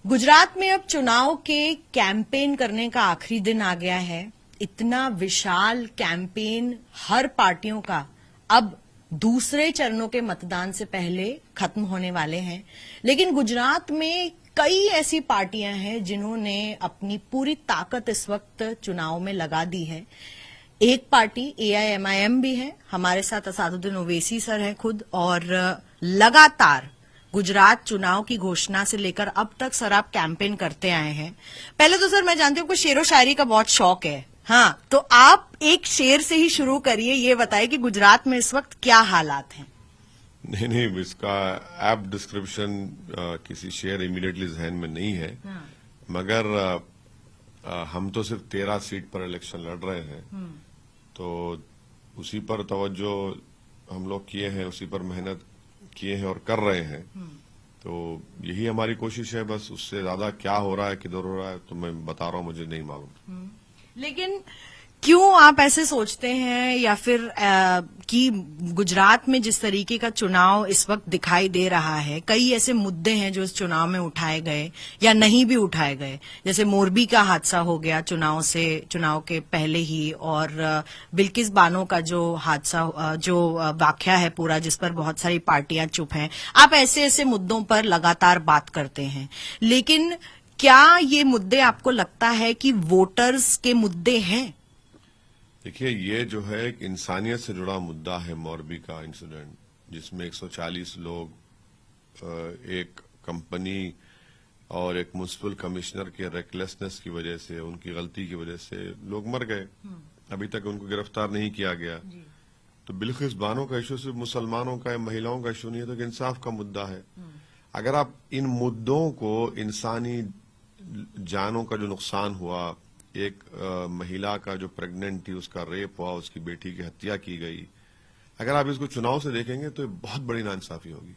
गुजरात में अब चुनाव के कैंपेन करने का आखिरी दिन आ गया है। इतना विशाल कैंपेन हर पार्टियों का अब दूसरे चरणों के मतदान से पहले खत्म होने वाले हैं, लेकिन गुजरात में कई ऐसी पार्टियां हैं जिन्होंने अपनी पूरी ताकत इस वक्त चुनाव में लगा दी है। एक पार्टी AIMIM भी है, हमारे साथ असादुद्दीन ओवैसी सर हैं खुद, और लगातार गुजरात चुनाव की घोषणा से लेकर अब तक सर आप कैंपेन करते आए हैं। पहले तो सर मैं जानती हूँ आपको शेरो शायरी का बहुत शौक है, हाँ, तो आप एक शेर से ही शुरू करिए, ये बताइए कि गुजरात में इस वक्त क्या हालात हैं। नहीं, इसका ऐप डिस्क्रिप्शन किसी शेर इमीडिएटली जहन में नहीं है, मगर हम तो सिर्फ 13 सीट पर इलेक्शन लड़ रहे हैं, तो उसी पर तवज्जो हम लोग किए हैं, उसी पर मेहनत किए हैं और कर रहे हैं। तो यही हमारी कोशिश है, बस उससे ज्यादा क्या हो रहा है, किधर हो रहा है, तो मैं बता रहा हूँ, मुझे नहीं मालूम। लेकिन क्यों आप ऐसे सोचते हैं, या फिर कि गुजरात में जिस तरीके का चुनाव इस वक्त दिखाई दे रहा है, कई ऐसे मुद्दे हैं जो इस चुनाव में उठाए गए या नहीं भी उठाए गए, जैसे मोरबी का हादसा हो गया चुनाव के पहले ही, और बिल्किस बानो का जो हादसा जो वाकया है पूरा, जिस पर बहुत सारी पार्टियां चुप हैं। आप ऐसे ऐसे मुद्दों पर लगातार बात करते हैं, लेकिन क्या ये मुद्दे आपको लगता है कि वोटर्स के मुद्दे हैं? देखिए, ये जो है एक इंसानियत से जुड़ा मुद्दा है, मोरबी का इंसिडेंट, जिसमें 140 लोग एक कंपनी और एक म्युनिसिपल कमिश्नर के रेकलेसनेस की वजह से, उनकी गलती की वजह से लोग मर गए। अभी तक उनको गिरफ्तार नहीं किया गया। तो बिल्किस बानो का इशू सिर्फ मुसलमानों का या महिलाओं का इशू नहीं है, तो इंसाफ का मुद्दा है। अगर आप इन मुद्दों को, इंसानी जानों का जो नुकसान हुआ, एक महिला का जो प्रेग्नेंट थी, उसका रेप हुआ, उसकी बेटी की हत्या की गई, अगर आप इसको चुनाव से देखेंगे तो ये बहुत बड़ी नाइंसाफी होगी,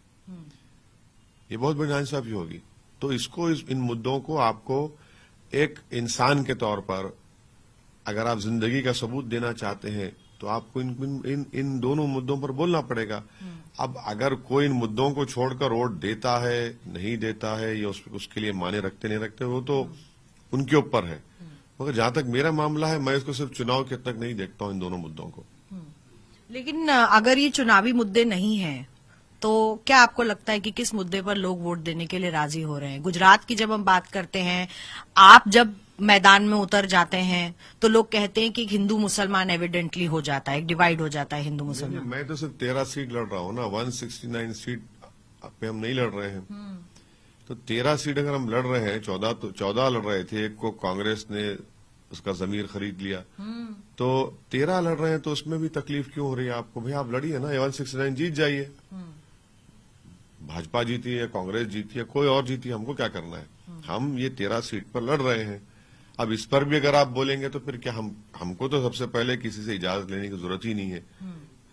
ये बहुत बड़ी नाइंसाफी होगी। तो इन मुद्दों को आपको एक इंसान के तौर पर अगर आप जिंदगी का सबूत देना चाहते हैं, तो आपको इन दोनों मुद्दों पर बोलना पड़ेगा। अब अगर कोई इन मुद्दों को छोड़कर वोट देता है, नहीं देता है, या उसके लिए माने रखते नहीं रखते, वो तो उनके ऊपर है। मगर जहां तक मेरा मामला है, मैं इसको सिर्फ चुनाव के तक नहीं देखता हूं, इन दोनों मुद्दों को। लेकिन अगर ये चुनावी मुद्दे नहीं हैं, तो क्या आपको लगता है कि किस मुद्दे पर लोग वोट देने के लिए राजी हो रहे हैं? गुजरात की जब हम बात करते हैं, आप जब मैदान में उतर जाते हैं, तो लोग कहते हैं कि हिंदू मुसलमान एविडेंटली हो जाता है, एक डिवाइड हो जाता है हिंदू मुसलमान। मैं तो सिर्फ 13 सीट लड़ रहा हूं ना, 169 सीट पे हम नहीं लड़ रहे हैं। तो 13 सीट अगर हम लड़ रहे हैं, 14 लड़ रहे थे, एक को कांग्रेस ने उसका जमीर खरीद लिया, तो 13 लड़ रहे हैं, तो उसमें भी तकलीफ क्यों हो रही है आपको? भाई आप लड़िए ना, 169 जीत जाइए। भाजपा जीती है, कांग्रेस जीती है, कोई और जीती है, हमको क्या करना है? हम ये 13 सीट पर लड़ रहे हैं। अब इस पर भी अगर आप बोलेंगे तो फिर क्या, हमको तो सबसे पहले किसी से इजाजत लेने की जरूरत ही नहीं है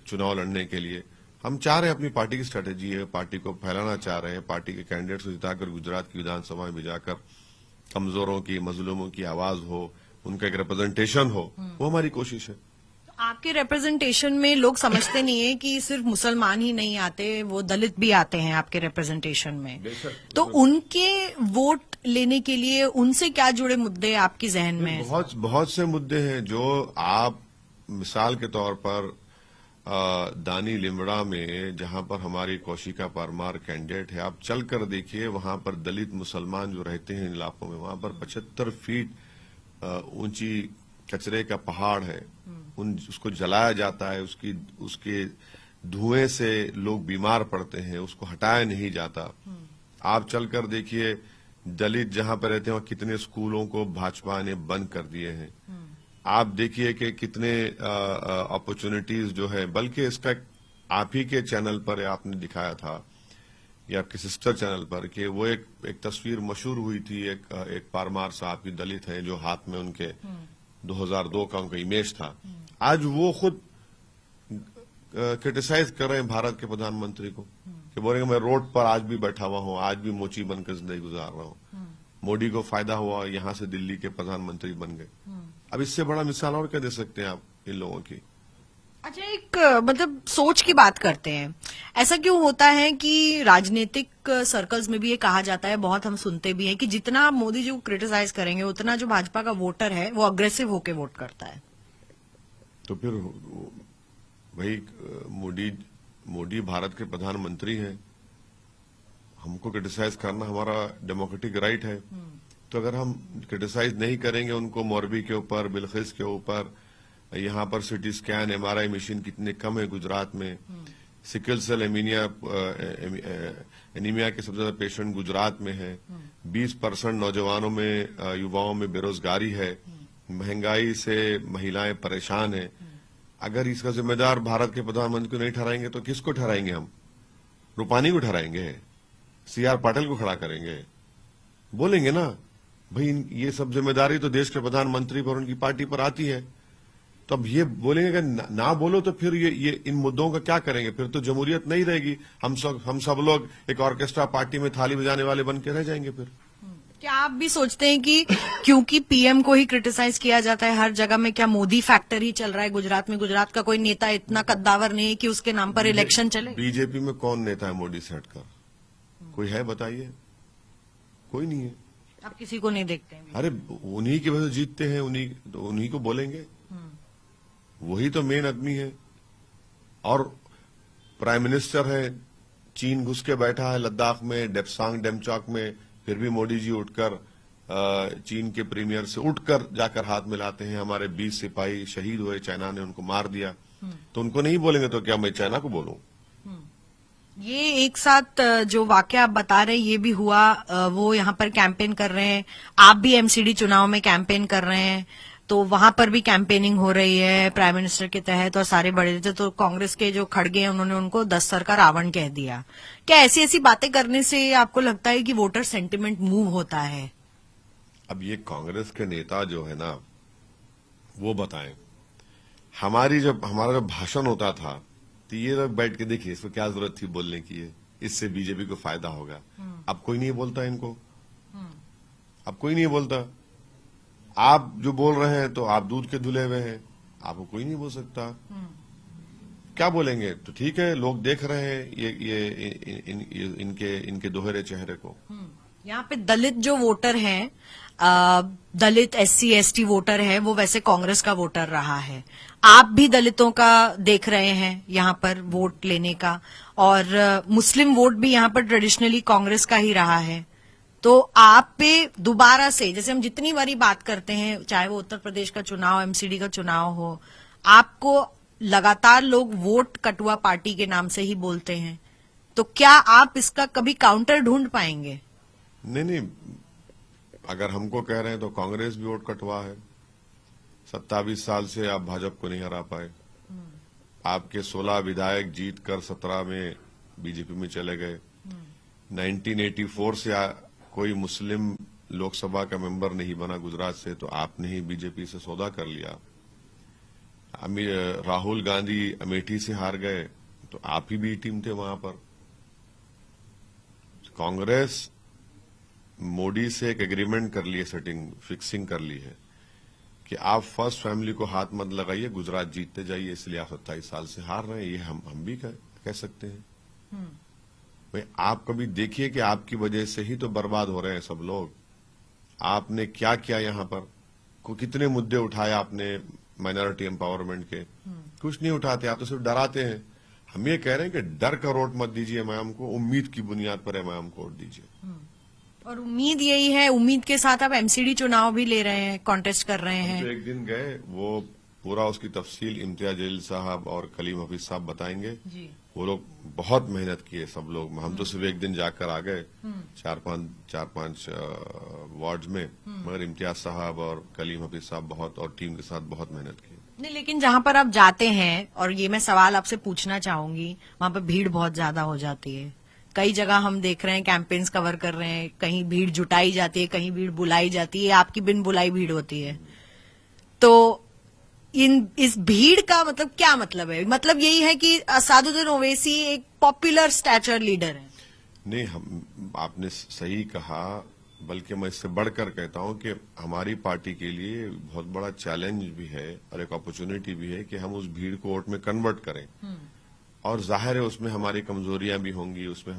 चुनाव लड़ने के लिए। हम चाह रहे हैं, अपनी पार्टी की स्ट्रेटेजी है, पार्टी को फैलाना चाह रहे हैं, पार्टी के कैंडिडेट्स को जिताकर गुजरात की विधानसभा में भेजाकर कमजोरों की, मजलूमों की आवाज हो, उनका एक रिप्रेजेंटेशन हो, वो हमारी कोशिश है। आपके रिप्रेजेंटेशन में लोग समझते नहीं है कि सिर्फ मुसलमान ही नहीं आते, वो दलित भी आते हैं आपके रिप्रेजेंटेशन में, तो उनके वोट लेने के लिए उनसे क्या जुड़े मुद्दे आपकी जहन में हैं? बहुत से मुद्दे हैं जो आप, मिसाल के तौर पर दानी लिमड़ा में, जहां पर हमारी कौशिका परमार कैंडिडेट है, आप चल कर देखिए, वहां पर दलित मुसलमान जो रहते हैं इन इलाकों में, वहां पर 75 फीट ऊंची कचरे का पहाड़ है, उसको जलाया जाता है, उसके धुएं से लोग बीमार पड़ते हैं, उसको हटाया नहीं जाता। आप चलकर देखिए, दलित जहां पर रहते हैं वहां कितने स्कूलों को भाजपा ने बंद कर दिए हैं। आप देखिए कि कितने अपॉर्चुनिटीज जो है, बल्कि इसका आप ही के चैनल पर आपने दिखाया था, या आपके सिस्टर चैनल पर, कि वो एक तस्वीर मशहूर हुई थी, एक पारमार साहब की, दलित है, जो हाथ में उनके 2002 का उनका इमेज था। आज वो खुद क्रिटिसाइज कर रहे हैं भारत के प्रधानमंत्री को, कि बोलेंगे मैं रोड पर आज भी बैठा हुआ हूं, आज भी मोची बनकर जिंदगी गुजार रहा हूं। मोदी को फायदा हुआ, यहां से दिल्ली के प्रधानमंत्री बन गए। अब इससे बड़ा मिसाल और क्या दे सकते हैं आप इन लोगों की? अच्छा, एक मतलब सोच की बात करते हैं। ऐसा क्यों होता है कि राजनीतिक सर्कल्स में भी ये कहा जाता है, बहुत हम सुनते भी हैं कि जितना आप मोदी जी को क्रिटिसाइज करेंगे उतना जो भाजपा का वोटर है वो अग्रेसिव होके वोट करता है। तो फिर भाई मोदी भारत के प्रधानमंत्री हैं, हमको क्रिटिसाइज करना हमारा डेमोक्रेटिक राइट है। तो अगर हम क्रिटिसाइज नहीं करेंगे उनको, मोरबी के ऊपर, बिलखिस के ऊपर, यहाँ पर सीटी स्कैन एमआरआई मशीन कितने कम है गुजरात में, सिकल सेल एनीमिया के सबसे ज्यादा पेशेंट गुजरात में है, 20% नौजवानों में, युवाओं में बेरोजगारी है, महंगाई से महिलाएं परेशान है। अगर इसका जिम्मेदार भारत के प्रधानमंत्री को नहीं ठहराएंगे तो किसको ठहराएंगे हम? रूपानी को ठहराएंगे? सीआर पाटिल को खड़ा करेंगे? बोलेंगे ना भाई ये सब जिम्मेदारी तो देश के प्रधानमंत्री पर, उनकी पार्टी पर आती है। तो अब ये बोलेंगे कि ना बोलो तो फिर ये इन मुद्दों का क्या करेंगे? फिर तो जमहूरियत नहीं रहेगी। हम सब लोग एक ऑर्केस्ट्रा पार्टी में थाली बजाने वाले बन के रह जाएंगे। फिर क्या आप भी सोचते हैं कि क्योंकि पीएम को ही क्रिटिसाइज किया जाता है हर जगह में, क्या मोदी फैक्टर ही चल रहा है गुजरात में? गुजरात का कोई नेता इतना कद्दावर नहीं है कि उसके नाम पर इलेक्शन चले? बीजेपी में कौन नेता है मोदी से हटकर? कोई है बताइए? कोई नहीं है। आप किसी को नहीं देखते हैं? अरे उन्हीं की वजह से जीतते हैं, उन्हीं को बोलेंगे। वही तो मेन आदमी है। और प्राइम मिनिस्टर है, चीन घुस के बैठा है लद्दाख में, डेप्सांग डेमचौक में, फिर भी मोदी जी उठकर चीन के प्रीमियर से उठकर जाकर हाथ मिलाते हैं। हमारे 20 सिपाही शहीद हुए, चाइना ने उनको मार दिया। तो उनको नहीं बोलेंगे तो क्या मैं चाइना को बोलूं? ये एक साथ जो वाकया आप बता रहे हैं ये भी हुआ, वो यहाँ पर कैंपेन कर रहे हैं, आप भी एमसीडी चुनाव में कैंपेन कर रहे हैं, तो वहां पर भी कैंपेनिंग हो रही है प्राइम मिनिस्टर के तहत और सारे बड़े नेता। तो कांग्रेस के जो खड़गे हैं उन्होंने उनको 10 सर का रावण कह दिया। क्या ऐसी ऐसी बातें करने से आपको लगता है कि वोटर सेंटिमेंट मूव होता है? अब ये कांग्रेस के नेता जो है ना वो बताएं, हमारा जो भाषण होता था तो ये लोग बैठ के देखिए इसको क्या जरूरत थी बोलने की है, इससे बीजेपी को फायदा होगा। अब कोई नहीं बोलता इनको, अब कोई नहीं बोलता। आप जो बोल रहे हैं तो आप दूध के धुले हुए हैं, आपको कोई नहीं बोल सकता। क्या बोलेंगे? तो ठीक है, लोग देख रहे हैं इनके दोहरे चेहरे को। यहाँ पे दलित जो वोटर हैं, दलित SC ST वोटर है, वो वैसे कांग्रेस का वोटर रहा है। आप भी दलितों का देख रहे हैं यहाँ पर वोट लेने का, और मुस्लिम वोट भी यहाँ पर ट्रेडिशनली कांग्रेस का ही रहा है। तो आप पे दोबारा से, जैसे हम जितनी बारी बात करते हैं, चाहे वो उत्तर प्रदेश का चुनाव, एमसीडी का चुनाव हो, आपको लगातार लोग वोट कटुआ पार्टी के नाम से ही बोलते हैं। तो क्या आप इसका कभी काउंटर ढूंढ पाएंगे? नहीं, अगर हमको कह रहे हैं तो कांग्रेस भी वोट कटवा है। 27 साल से आप भाजपा को नहीं हरा पाए। आपके 16 विधायक जीतकर 17 में बीजेपी में चले गए। 1984 से कोई मुस्लिम लोकसभा का मेंबर नहीं बना गुजरात से, तो आपने ही बीजेपी से सौदा कर लिया। राहुल गांधी अमेठी से हार गए तो आप ही भी टीम थे वहां पर। कांग्रेस मोदी से एक एग्रीमेंट कर लिए, फिक्सिंग कर ली है कि आप फर्स्ट फैमिली को हाथ मत लगाइए, गुजरात जीतते जाइए, इसलिए आप 27 साल से हार रहे हैं। ये हम भी कह सकते हैं। भाई आप कभी देखिए कि आपकी वजह से ही तो बर्बाद हो रहे हैं सब लोग। आपने क्या किया यहाँ पर? कितने मुद्दे उठाए आपने माइनॉरिटी एम्पावरमेंट के? कुछ नहीं उठाते, आप तो सिर्फ डराते हैं। हम ये कह रहे हैं कि डर का वोट मत दीजिए मैम को, उम्मीद की बुनियाद पर मैम को वोट दीजिए। और उम्मीद यही है, उम्मीद के साथ आप एमसीडी चुनाव भी ले रहे हैं, कॉन्टेस्ट कर रहे हैं। तो एक दिन गए, वो पूरा उसकी तफसील इम्तियाज जलील साहब और कलीम हफीज साहब बताएंगे जी। वो लोग बहुत मेहनत किए सब लोग, हम तो सिर्फ एक दिन जाकर आ गए 4-5 वार्ड्स में, मगर इम्तियाज साहब और कलीम हफीज साहब बहुत और टीम के साथ बहुत मेहनत की। नहीं, लेकिन जहां पर आप जाते हैं, और ये मैं सवाल आपसे पूछना चाहूंगी, वहां पर भीड़ बहुत ज्यादा हो जाती है। कई जगह हम देख रहे हैं, कैंपेन्स कवर कर रहे हैं, कहीं भीड़ जुटाई जाती है, कहीं भीड़ बुलाई जाती है, आपकी बिन बुलाई भीड़ होती है। तो इस भीड़ का मतलब क्या मतलब है? मतलब यही है कि असादुद्दीन ओवैसी एक पॉपुलर स्टैचर लीडर है? नहीं, आपने सही कहा, बल्कि मैं इससे बढ़कर कहता हूं कि हमारी पार्टी के लिए बहुत बड़ा चैलेंज भी है और एक अपॉर्चुनिटी भी है कि हम उस भीड़ को वोट में कन्वर्ट करें। और जाहिर है उसमें हमारी कमजोरियां भी होंगी, उसमें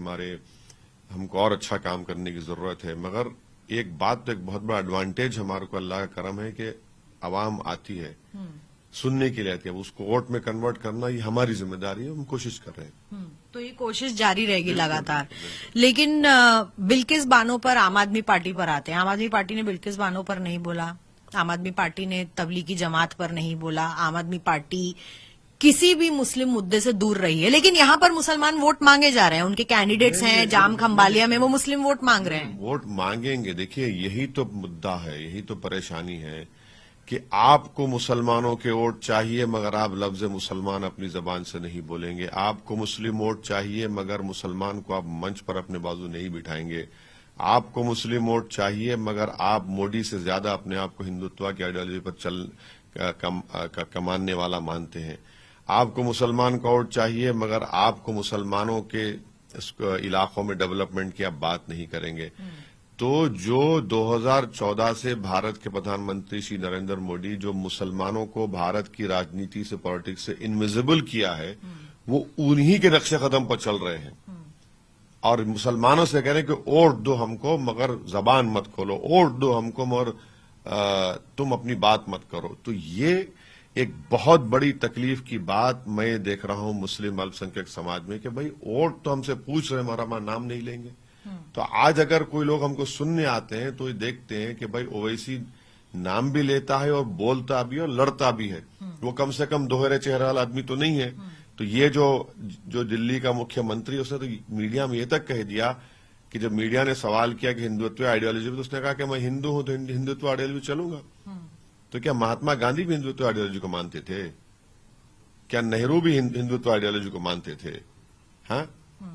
हमको और अच्छा काम करने की जरूरत है। मगर एक बात तो एक बहुत बड़ा एडवांटेज हमारे को अल्लाह का करम है कि आवाम आती है, सुनने के लिए आती है। उसको वोट में कन्वर्ट करना ये हमारी जिम्मेदारी है, हम कोशिश कर रहे हैं। तो ये कोशिश जारी रहेगी लगातार। लेकिन बिल्किस बानो पर आम आदमी पार्टी पर आते हैं। आम आदमी पार्टी ने बिल्किस बानो पर नहीं बोला, आम आदमी पार्टी ने तबलीगी जमात पर नहीं बोला, आम आदमी पार्टी किसी भी मुस्लिम मुद्दे से दूर रही है। लेकिन यहाँ पर मुसलमान वोट मांगे जा रहे हैं, उनके कैंडिडेट्स हैं जाम खंबालिया में, वो मुस्लिम वोट मांग रहे हैं। वोट मांगेंगे। देखिए यही तो मुद्दा है, यही तो परेशानी है कि आपको मुसलमानों के वोट चाहिए मगर आप लफ्ज मुसलमान अपनी जबान से नहीं बोलेंगे। आपको मुस्लिम वोट चाहिए मगर मुसलमान को आप मंच पर अपने बाजू नहीं बिठाएंगे। आपको मुस्लिम वोट चाहिए मगर आप मोदी से ज्यादा अपने आप को हिंदुत्व की आइडियोलॉजी पर कमाने वाला मानते हैं। आपको मुसलमान का वोट चाहिए मगर आपको मुसलमानों के इलाकों में डेवलपमेंट की आप बात नहीं करेंगे। तो जो 2014 से भारत के प्रधानमंत्री श्री नरेंद्र मोदी जो मुसलमानों को भारत की राजनीति से, पॉलिटिक्स से इनविजिबल किया है, वो उन्हीं के नक्शे कदम पर चल रहे हैं। और मुसलमानों से कह रहे हैं कि वोट दो हमको मगर जबान मत खोलो, वोट दो हमको मगर तुम अपनी बात मत करो। तो ये एक बहुत बड़ी तकलीफ की बात मैं देख रहा हूं मुस्लिम अल्पसंख्यक समाज में कि भाई वोट तो हमसे पूछ रहे, हमारा नाम नहीं लेंगे। तो आज अगर कोई लोग हमको सुनने आते हैं तो ये देखते हैं कि भाई ओवैसी नाम भी लेता है और बोलता भी और लड़ता भी है, वो कम से कम दोहरे चेहरे वाला आदमी तो नहीं है। तो ये जो दिल्ली का मुख्यमंत्री, उसने तो मीडिया में ये तक कह दिया कि जब मीडिया ने सवाल किया कि हिंदुत्व आइडियोलॉजी पे, तो उसने कहा कि मैं हिंदू हूं तो हिंदुत्व आइडियोलॉजी चलूंगा। तो क्या महात्मा गांधी भी हिंदुत्व आइडियोलॉजी को मानते थे? क्या नेहरू भी हिंदुत्व आइडियोलॉजी को मानते थे? हाँ,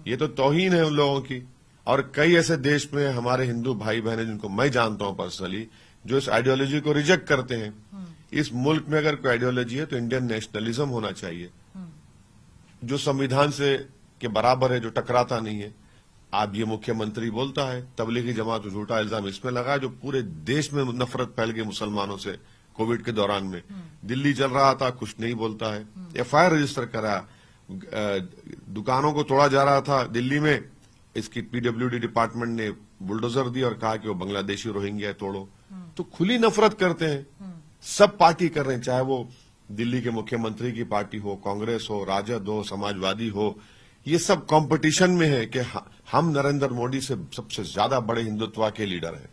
ये तो तौहीन है उन लोगों की। और कई ऐसे देश में हमारे हिंदू भाई बहन जिनको मैं जानता हूं पर्सनली, जो इस आइडियोलॉजी को रिजेक्ट करते हैं। इस मुल्क में अगर कोई आइडियोलॉजी है तो इंडियन नेशनलिज्म होना चाहिए, जो संविधान से के बराबर है, जो टकराता नहीं है। आप ये मुख्यमंत्री बोलता है तबलीगी जमात को झूठा इल्जाम इसमें लगा, जो पूरे देश में नफरत फैल गई मुसलमानों से कोविड के दौरान में। दिल्ली चल रहा था, कुछ नहीं बोलता है। एफआईआर रजिस्टर करा, दुकानों को तोड़ा जा रहा था दिल्ली में, इसकी पीडब्ल्यूडी डिपार्टमेंट ने बुलडोजर दी और कहा कि वो बांग्लादेशी रोहिंग्या तोड़ो। तो खुली नफरत करते हैं, सब पार्टी कर रहे हैं, चाहे वो दिल्ली के मुख्यमंत्री की पार्टी हो, कांग्रेस हो, राजद हो, समाजवादी हो। ये सब कंपटीशन में है कि हम नरेंद्र मोदी से सबसे ज्यादा बड़े हिंदुत्व के लीडर हैं।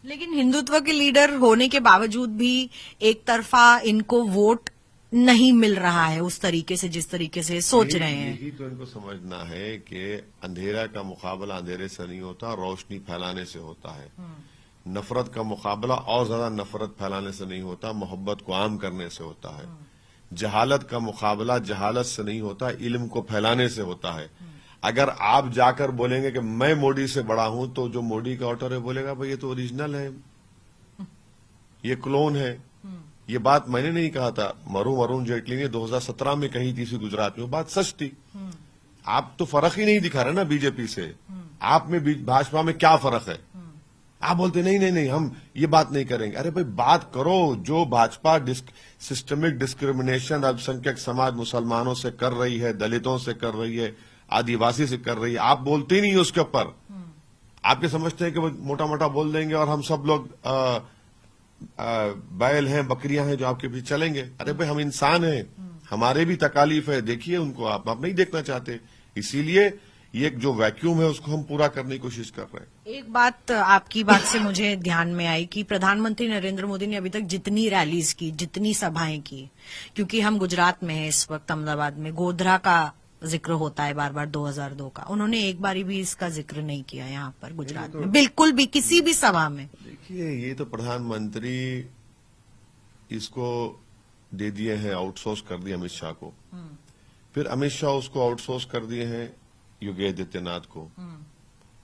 लेकिन हिंदुत्व के लीडर होने के बावजूद भी एक तरफा इनको वोट नहीं मिल रहा है उस तरीके से जिस तरीके से सोच रहे हैं। यही तो इनको समझना है कि अंधेरा का मुकाबला अंधेरे से नहीं होता, रोशनी फैलाने से होता है। नफरत का मुकाबला और ज्यादा नफरत फैलाने से नहीं होता, मोहब्बत को आम करने से होता है। जहालत का मुकाबला जहालत से नहीं होता, इल्म को फैलाने से होता है। अगर आप जाकर बोलेंगे कि मैं मोदी से बड़ा हूं, तो जो मोदी का ऑटर है बोलेगा भाई ये तो ओरिजिनल है, ये क्लोन है। ये बात मैंने नहीं कहा था, अरुण जेटली ने 2017 में कही थी इसी गुजरात में, वो बात सच थी। आप तो फर्क ही नहीं दिखा रहे ना बीजेपी से, आप में भाजपा में क्या फर्क है? आप बोलते नहीं हम ये बात नहीं करेंगे। अरे भाई बात करो, जो भाजपा सिस्टमिक डिस्क्रिमिनेशन अल्पसंख्यक समाज मुसलमानों से कर रही है, दलितों से कर रही है, आदिवासी से कर रही है, आप बोलते ही नहीं उसके ऊपर। आप ये समझते हैं कि वो मोटा मोटा बोल देंगे और हम सब लोग बैल हैं, बकरियां हैं जो आपके पीछे चलेंगे। अरे भाई हम इंसान हैं, हमारे भी तकालीफ है, देखिए उनको। आप नहीं देखना चाहते, इसीलिए ये जो वैक्यूम है उसको हम पूरा करने की कोशिश कर रहे हैं। एक बात आपकी बात से मुझे ध्यान में आई कि प्रधानमंत्री नरेंद्र मोदी ने अभी तक जितनी रैलीज की, जितनी सभाएं की, क्योंकि हम गुजरात में हैं इस वक्त, अहमदाबाद में गोधरा का जिक्र होता है बार बार 2002 का, उन्होंने एक बारी भी इसका जिक्र नहीं किया यहाँ पर गुजरात में, बिल्कुल भी किसी भी सभा में। देखिए ये तो प्रधानमंत्री इसको दे दिए हैं, आउटसोर्स कर दिया अमित शाह को। फिर अमित शाह उसको आउटसोर्स कर दिए हैं योगी आदित्यनाथ को,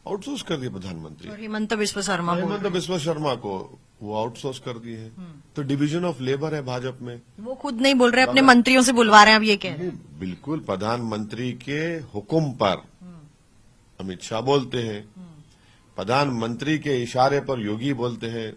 आउटसोर्स कर दिया प्रधानमंत्री। और हिमंत बिस्वा शर्मा को वो आउटसोर्स कर दिए हैं। तो डिवीजन ऑफ लेबर है भाजपा में, वो खुद नहीं बोल रहे, अपने मंत्रियों से बुलवा रहे हैं। अब ये कह रहे हैं बिल्कुल प्रधानमंत्री के हुक्म पर अमित शाह बोलते हैं। प्रधानमंत्री के इशारे पर योगी बोलते हैं,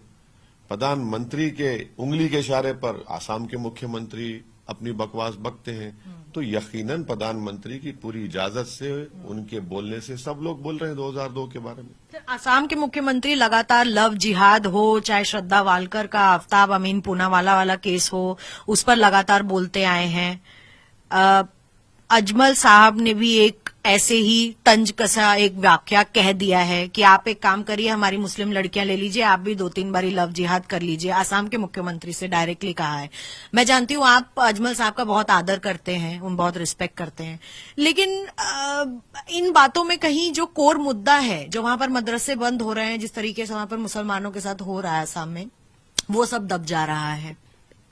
प्रधानमंत्री के उंगली के इशारे पर आसाम के मुख्यमंत्री अपनी बकवास बकते हैं। तो यकीनन प्रधानमंत्री की पूरी इजाजत से, उनके बोलने से सब लोग बोल रहे हैं 2002 के बारे में। असम के मुख्यमंत्री लगातार लव जिहाद हो, चाहे श्रद्धा वालकर का आफ्ताब अमीन पूनावाला वाला केस हो, उस पर लगातार बोलते आए हैं। अजमल साहब ने भी एक ऐसे ही तंज कसा एक वाक्या कह दिया है कि आप एक काम करिए, हमारी मुस्लिम लड़कियां ले लीजिए, आप भी 2-3 बारी लव जिहाद कर लीजिए। असम के मुख्यमंत्री से डायरेक्टली कहा है। मैं जानती हूं आप अजमल साहब का बहुत आदर करते हैं, उन बहुत रिस्पेक्ट करते हैं, लेकिन इन बातों में कहीं जो कोर मुद्दा है, जो वहां पर मदरसे बंद हो रहे हैं, जिस तरीके से वहां पर मुसलमानों के साथ हो रहा है असम में, वो सब दब जा रहा है।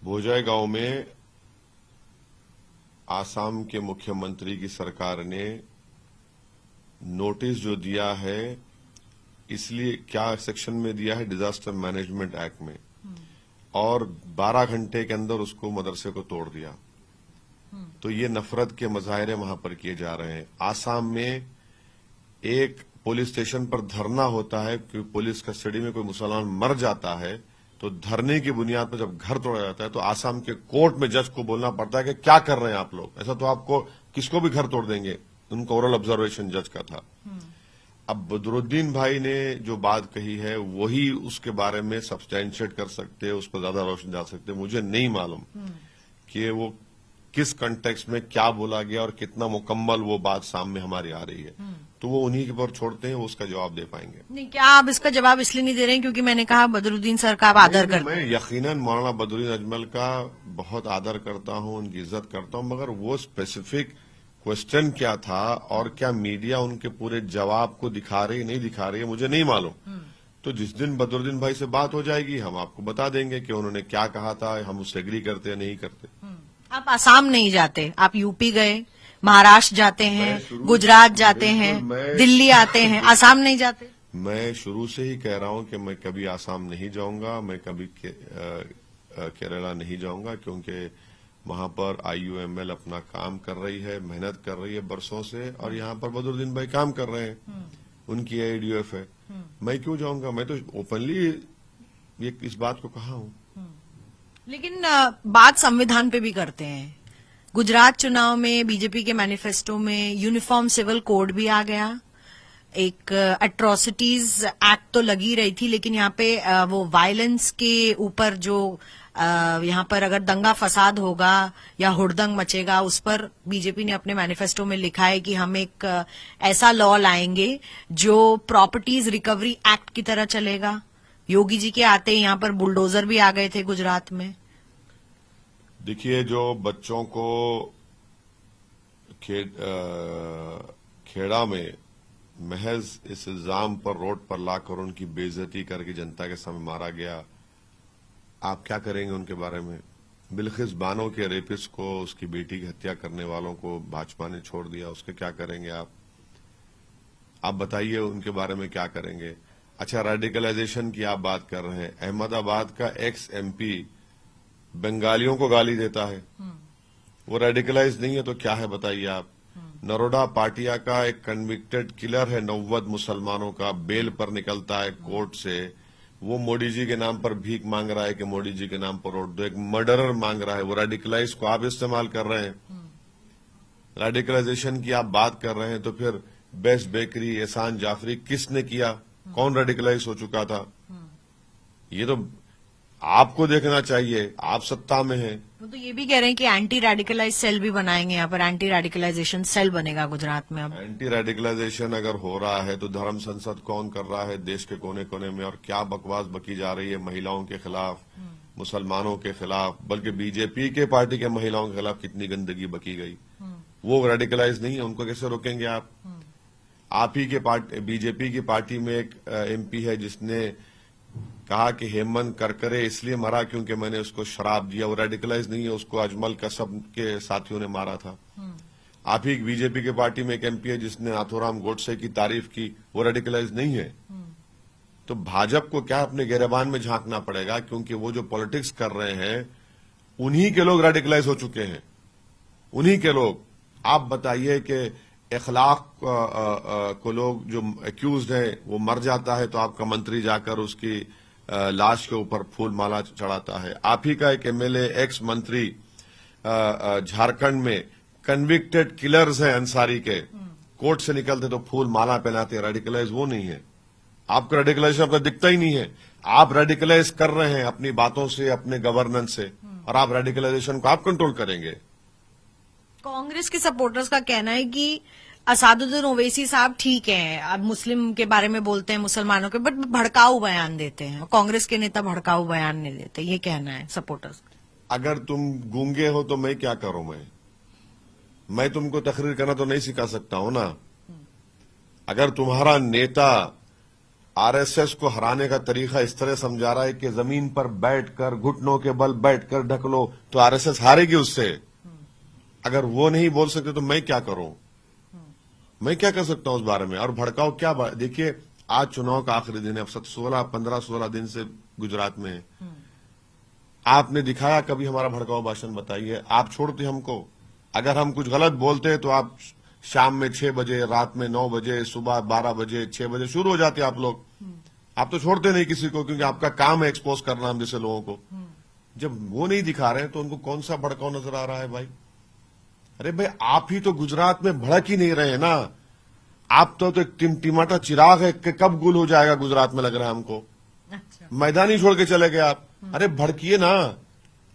भोजाई गांव में आसाम के मुख्यमंत्री की सरकार ने नोटिस जो दिया है, इसलिए क्या सेक्शन में दिया है, डिजास्टर मैनेजमेंट एक्ट में, और 12 घंटे के अंदर उसको मदरसे को तोड़ दिया। तो ये नफरत के मुजाहरे वहां पर किए जा रहे हैं। आसाम में एक पुलिस स्टेशन पर धरना होता है कि पुलिस कस्टडी में कोई मुसलमान मर जाता है, तो धरने की बुनियाद पर जब घर तोड़ा जाता है तो आसाम के कोर्ट में जज को बोलना पड़ता है कि क्या कर रहे हैं आप लोग, ऐसा तो आपको किसको भी घर तोड़ देंगे। उनका ओरल ऑब्जर्वेशन जज का था। अब बदरुद्दीन भाई ने जो बात कही है वही उसके बारे में सब्सटेंशिएट कर सकते हैं, उस पर ज्यादा रोशनी डाल सकते हैं। मुझे नहीं मालूम कि वो किस कंटेक्स्ट में क्या बोला गया और कितना मुकम्मल वो बात सामने हमारी आ रही है, तो वो उन्हीं के पर छोड़ते हैं, वो उसका जवाब दे पाएंगे। नहीं, क्या आप इसका जवाब इसलिए नहीं दे रहे हैं क्योंकि मैंने कहा बदरुद्दीन सर का आप आदर करते हैं? मैं यकीनन मौलाना बदरुद्दीन अजमल का बहुत आदर करता हूं, उनकी इज्जत करता हूं, मगर वो स्पेसिफिक क्वेश्चन क्या था और क्या मीडिया उनके पूरे जवाब को दिखा रही है नहीं दिखा रही है, मुझे नहीं मालूम। तो जिस दिन बदरुद्दीन भाई से बात हो जाएगी हम आपको बता देंगे कि उन्होंने क्या कहा था, हम उससे एग्री करते हैं नहीं करते। आप आसाम नहीं जाते, आप यूपी गए, महाराष्ट्र जाते हैं, गुजरात जाते हैं, दिल्ली आते हैं, आसाम नहीं जाते? मैं शुरू से ही कह रहा हूं कि मैं कभी आसाम नहीं जाऊंगा, मैं कभी केरला नहीं जाऊंगा, क्योंकि वहां पर IUML अपना काम कर रही है, मेहनत कर रही है बरसों से, और यहाँ पर बदरुद्दीन भाई काम कर रहे हैं, उनकी AIDUF है। मैं क्यों जाऊंगा? मैं तो ओपनली इस बात को कहा हूं। लेकिन बात संविधान पे भी करते हैं। गुजरात चुनाव में बीजेपी के मैनिफेस्टो में यूनिफॉर्म सिविल कोड भी आ गया, एक एट्रोसिटीज एक्ट तो लगी रही थी, लेकिन यहाँ पे वो वायलेंस के ऊपर जो यहाँ पर अगर दंगा फसाद होगा या हुड़दंग मचेगा, उस पर बीजेपी ने अपने मैनिफेस्टो में लिखा है कि हम एक ऐसा लॉ लाएंगे जो प्रॉपर्टीज रिकवरी एक्ट की तरह चलेगा। योगी जी के आते ही यहाँ पर बुलडोजर भी आ गए थे गुजरात में। देखिए, जो बच्चों को खेड़ा में महज इस इल्जाम पर रोड पर लाकर उनकी बेइज्जती करके जनता के सामने मारा गया, आप क्या करेंगे उनके बारे में? बिल्किस बानो के रेपिस्ट को, उसकी बेटी की हत्या करने वालों को भाजपा ने छोड़ दिया, उसके क्या करेंगे आप बताइए, उनके बारे में क्या करेंगे? अच्छा, रेडिकलाइजेशन की आप बात कर रहे हैं। अहमदाबाद का ex-MP बंगालियों को गाली देता है, वो रेडिकलाइज नहीं है तो क्या है बताइए आप? नरोडा पाटिया का एक कन्विक्टेड किलर है, 90 मुसलमानों का बेल पर निकलता है कोर्ट से, वो मोदी जी के नाम पर भीख मांग रहा है कि मोदी जी के नाम पर वोट दो, एक मर्डरर मांग रहा है, वो रेडिकलाइज को आप इस्तेमाल कर रहे हैं। रेडिकलाइजेशन की आप बात कर रहे हैं तो फिर बेस्ट बेकरी, एहसान जाफरी किसने किया? कौन रेडिकलाइज हो चुका था? ये तो आपको देखना चाहिए, आप सत्ता में हैं। वो तो ये भी कह रहे हैं कि एंटी रेडिकलाइज सेल भी बनाएंगे, यहाँ पर एंटी रेडिकलाइजेशन सेल बनेगा गुजरात में। अब एंटी रेडिकलाइजेशन अगर हो रहा है तो धर्म संसद कौन कर रहा है देश के कोने कोने में, और क्या बकवास बकी जा रही है महिलाओं के खिलाफ, मुसलमानों के खिलाफ, बल्कि बीजेपी के पार्टी के महिलाओं के खिलाफ कितनी गंदगी बकी गई। वो रेडिकलाइज नहीं है, उनको कैसे रोकेंगे आप ही के बीजेपी की पार्टी में एक MP है जिसने कहा कि हेमंत करकरे इसलिए मरा क्योंकि मैंने उसको शराब दिया, वो रेडिकलाइज नहीं है, उसको अजमल कसब के साथियों ने मारा था। आप ही बीजेपी के पार्टी में एक MP है जिसने नाथूराम गोडसे की तारीफ की, वो रेडिकलाइज नहीं है। तो भाजपा को क्या अपने गिरबान में झांकना पड़ेगा, क्योंकि वो जो पॉलिटिक्स कर रहे हैं उन्हीं के लोग रेडिकलाइज हो चुके हैं, उन्हीं के लोग। आप बताइए कि इखलाक को लोग जो एक्यूज्ड है वो मर जाता है तो आपका मंत्री जाकर उसकी लाश के ऊपर फूल माला चढ़ाता है। आप ही का एक एमएलए एक्स मंत्री झारखंड में कन्विक्टेड किलर्स हैं अंसारी के, कोर्ट से निकलते तो फूल माला पहनाते हैं। रेडिकलाइज वो नहीं है, आपका रेडिकलाइजेशन आपका दिखता ही नहीं है। आप रेडिकलाइज कर रहे हैं अपनी बातों से, अपने गवर्नेंस से, और आप रेडिकलाइजेशन को आप कंट्रोल करेंगे। कांग्रेस के सपोर्टर्स का कहना है कि असादुद्दीन ओवैसी साहब ठीक हैं, अब मुस्लिम के बारे में बोलते हैं, मुसलमानों के, बट भड़काऊ बयान देते हैं। कांग्रेस के नेता भड़काऊ बयान नहीं देते, ये कहना है सपोर्टर्स। अगर तुम गूंगे हो तो मैं क्या करूं? मैं तुमको तकरीर करना तो नहीं सिखा सकता हूं ना। अगर तुम्हारा नेता आरएसएस को हराने का तरीका इस तरह समझा रहा है कि जमीन पर बैठकर, घुटनों के बल बैठकर ढक लो, तो आरएसएस हारेगी उससे। अगर वो नहीं बोल सकते तो मैं क्या करूं? मैं क्या कर सकता हूं उस बारे में? और भड़काओ क्या? देखिए, आज चुनाव का आखिरी दिन है, अब 15-16 दिन से गुजरात में है। आपने दिखाया कभी हमारा भड़काऊ भाषण? बताइए। आप छोड़ते हमको? अगर हम कुछ गलत बोलते हैं तो आप शाम में 6 बजे, रात में 9 बजे, सुबह 12 बजे, 6 बजे शुरू हो जाते आप लोग। आप तो छोड़ते नहीं किसी को, क्योंकि आपका काम है एक्सपोज करना हम जैसे लोगों को। जब वो नहीं दिखा रहे हैं तो उनको कौन सा भड़काऊ नजर आ रहा है भाई? अरे भाई, आप ही तो गुजरात में भड़क ही नहीं रहे ना। आप तो एक टिमटिमाटा चिराग है कि कब गुल हो जाएगा गुजरात में, लग रहा है हमको। अच्छा। मैदान ही छोड़ के चले गए आप। अरे भड़किए ना,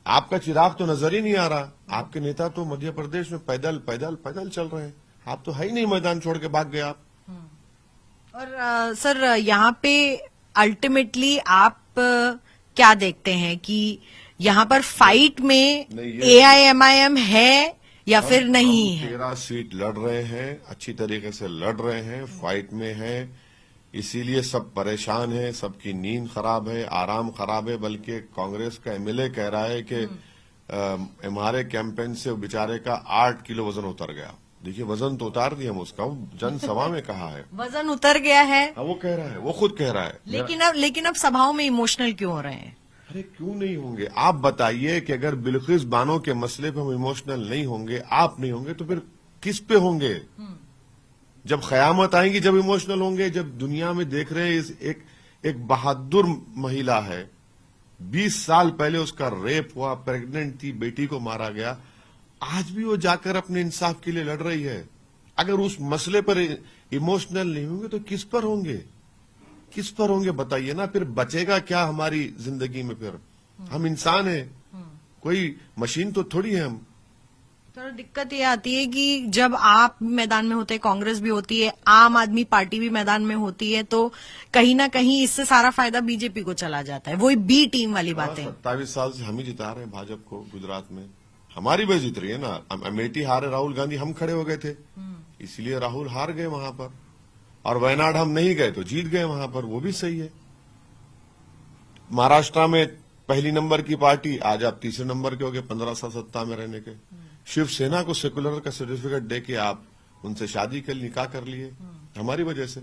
आपका चिराग तो नजर ही नहीं आ रहा। आपके नेता तो मध्य प्रदेश में पैदल पैदल पैदल चल रहे हैं, आप तो है ही नहीं, मैदान छोड़ के भाग गए आप। और सर, यहाँ पे अल्टीमेटली आप क्या देखते हैं कि यहाँ पर फाइट में AIMIM है या फिर नहीं है? 13 सीट लड़ रहे हैं, अच्छी तरीके से लड़ रहे हैं, फाइट में है, इसीलिए सब परेशान है, सबकी नींद खराब है, आराम खराब है। बल्कि कांग्रेस का एमएलए कह रहा है कि हमारे कैंपेन से बेचारे का 8 किलो वजन उतर गया। देखिए, वजन तो उतार दिया हम उसका, वो जनसभा में कहा है वजन उतर गया है। वो कह रहा है, वो खुद कह रहा है। लेकिन अब सभाओं में इमोशनल क्यों हो रहे हैं? अरे क्यों नहीं होंगे? आप बताइए कि अगर बिल्किस बानो के मसले पे हम इमोशनल नहीं होंगे, आप नहीं होंगे, तो फिर किस पे होंगे? जब कयामत आएंगी जब इमोशनल होंगे। जब दुनिया में देख रहे हैं एक बहादुर महिला है, 20 साल पहले उसका रेप हुआ, प्रेग्नेंट थी, बेटी को मारा गया, आज भी वो जाकर अपने इंसाफ के लिए लड़ रही है। अगर उस मसले पर इमोशनल नहीं होंगे तो किस पर होंगे? किस पर होंगे बताइए ना। फिर बचेगा क्या हमारी जिंदगी में? फिर हम इंसान हैं, कोई मशीन तो थोड़ी है हम। तो दिक्कत ये आती है कि जब आप मैदान में होते हैं, कांग्रेस भी होती है, आम आदमी पार्टी भी मैदान में होती है, तो कहीं ना कहीं इससे सारा फायदा बीजेपी को चला जाता है। वही बी टीम वाली बातें। 27 साल से हम ही जिता रहे हैं भाजपा को गुजरात में, हमारी वजह जीत रही है ना। अमेठी हारे राहुल गांधी, हम खड़े हो गए थे, इसलिए राहुल हार गए वहां पर। और वायनाड हम नहीं गए तो जीत गए वहां पर, वो भी सही है। महाराष्ट्र में पहली नंबर की पार्टी, आज आप तीसरे नंबर के हो गए 15 साल सत्ता में रहने के। शिवसेना को सेकुलर का सर्टिफिकेट देके आप उनसे शादी कर, निकाह कर लिए, हमारी वजह से।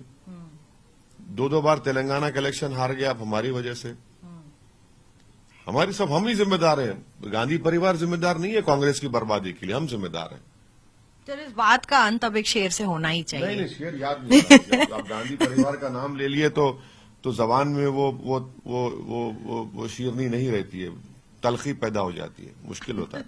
2 बार तेलंगाना का इलेक्शन हार गया आप, हमारी वजह से। हमारी सब हम ही जिम्मेदार हैं। गांधी परिवार जिम्मेदार नहीं है कांग्रेस की बर्बादी के लिए, हम जिम्मेदार हैं। चलो, इस बात का अंत अब एक शेर से होना ही चाहिए। नहीं, शेर याद नहीं आता। आप गांधी परिवार का नाम ले लिए तो जबान में वो शीरनी नहीं रहती है, तलखी पैदा हो जाती है, मुश्किल होता है।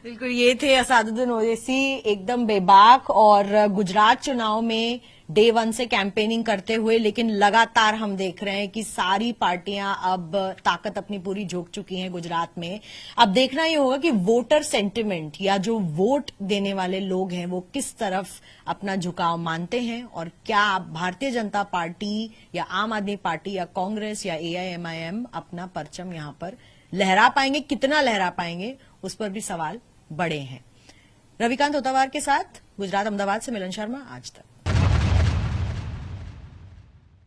बिल्कुल, ये थे असादुद्दीन ओवैसी, एकदम बेबाक और गुजरात चुनाव में डे 1 से कैंपेनिंग करते हुए। लेकिन लगातार हम देख रहे हैं कि सारी पार्टियां अब ताकत अपनी पूरी झोंक चुकी हैं गुजरात में। अब देखना ये होगा कि वोटर सेंटिमेंट या जो वोट देने वाले लोग हैं वो किस तरफ अपना झुकाव मानते हैं, और क्या भारतीय जनता पार्टी या आम आदमी पार्टी या कांग्रेस या AIMIM अपना परचम यहां पर लहरा पाएंगे, कितना लहरा पाएंगे, उस पर भी सवाल बड़े हैं। रविकांत होतावार के साथ गुजरात अहमदाबाद से मिलन शर्मा, आज तक।